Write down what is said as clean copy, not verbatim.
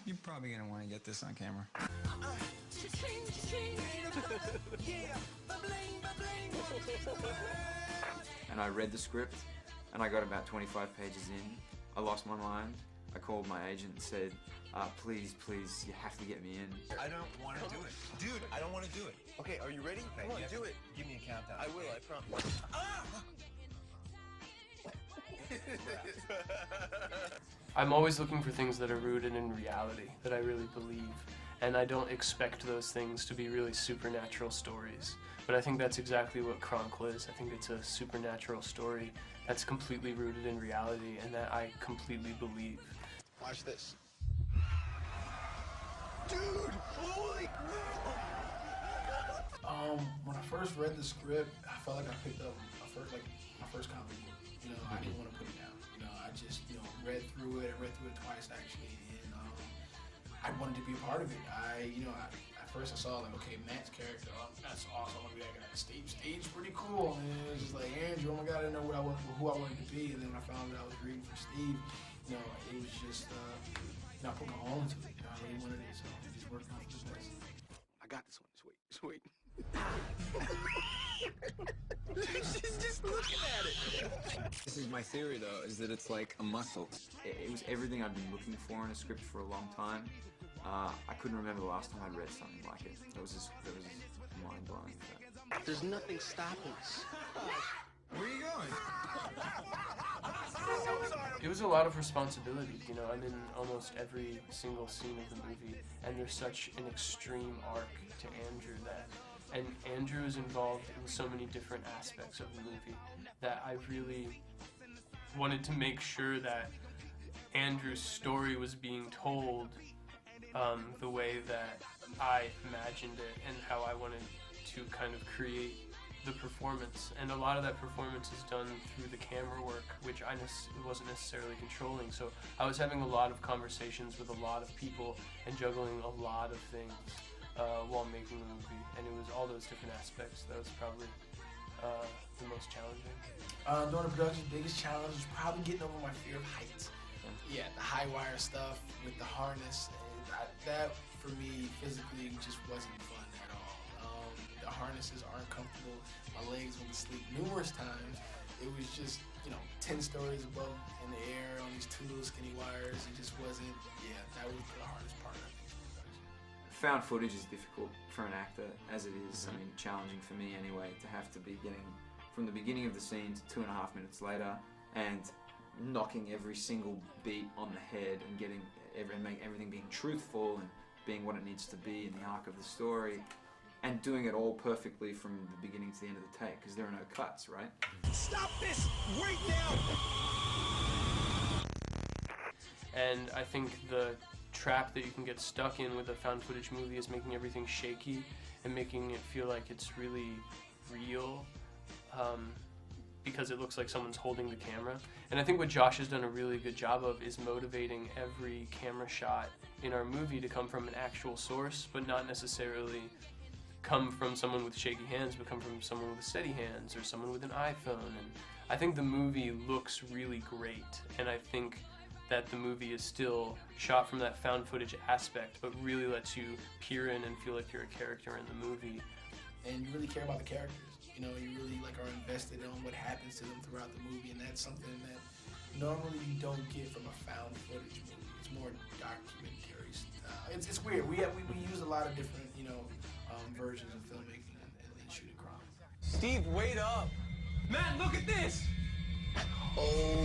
You're probably gonna want to get this on camera. And I read the script, and I got about 25 pages in. I lost my mind. I called my agent and said, please, you have to get me in. I don't want to do it. Dude, I don't want to do it. Okay, are you ready? Come on, do it. Give me a countdown. I will, I promise. I'm always looking for things that are rooted in reality, that I really believe. And I don't expect those things to be really supernatural stories. But I think that's exactly what Chronicle is. I think it's a supernatural story that's completely rooted in reality and that I completely believe. Watch this. Dude, holy crap! When I first read the script, I felt like I picked up my first comic book. You know, I didn't want to put it down. You know, I just, read through it twice actually, and I wanted to be a part of it. At first I saw like, okay, Matt's character, that's awesome. I want to be that guy. Steve's pretty cool, and it was just like, Andrew, oh my God, I didn't know who I wanted to be, and then when I found out I was reading for Steve, it was just, I put my all into it. I really wanted it, so it just worked out for the best. I got this one. Sweet. She's just looking at it. This is my theory, though, is that it's like a muscle. It was everything I've been looking for in a script for a long time. I couldn't remember the last time I'd read something like it. That was just mind-blowing. There's nothing stopping us. Where are you going? It was a lot of responsibility, I'm in almost every single scene of the movie, and there's such an extreme arc to Andrew and Andrew is involved in so many different aspects of the movie that I really wanted to make sure that Andrew's story was being told the way that I imagined it and how I wanted to kind of create the performance, and a lot of that performance is done through the camera work, which I wasn't necessarily controlling. So I was having a lot of conversations with a lot of people and juggling a lot of things while making the movie, and it was all those different aspects that was probably the most challenging. During the production, the biggest challenge was probably getting over my fear of heights. Yeah, the high wire stuff with the harness, and that for me physically just wasn't fun at all. The harnesses aren't comfortable. My legs went to sleep numerous times. It was just, 10 stories above in the air on these two little skinny wires. It just wasn't, that was the hardest part of it. Found footage is difficult for an actor, as it is, challenging for me anyway, to have to be getting from the beginning of the scene to 2.5 minutes later and knocking every single beat on the head and make everything being truthful and being what it needs to be in the arc of the story. And doing it all perfectly from the beginning to the end of the take, because there are no cuts, right? Stop this right now! And I think the trap that you can get stuck in with a found footage movie is making everything shaky and making it feel like it's really real because it looks like someone's holding the camera. And I think what Josh has done a really good job of is motivating every camera shot in our movie to come from an actual source, but not necessarily come from someone with shaky hands, but come from someone with steady hands or someone with an iPhone. And I think the movie looks really great, and I think that the movie is still shot from that found footage aspect, but really lets you peer in and feel like you're a character in the movie. And you really care about the characters. You really are invested in what happens to them throughout the movie, and that's something that normally you don't get from a found footage movie. It's more documentary style. It's weird. We use a lot of different versions of filmmaking and shooting crime. Steve, wait up! Man, look at this! Oh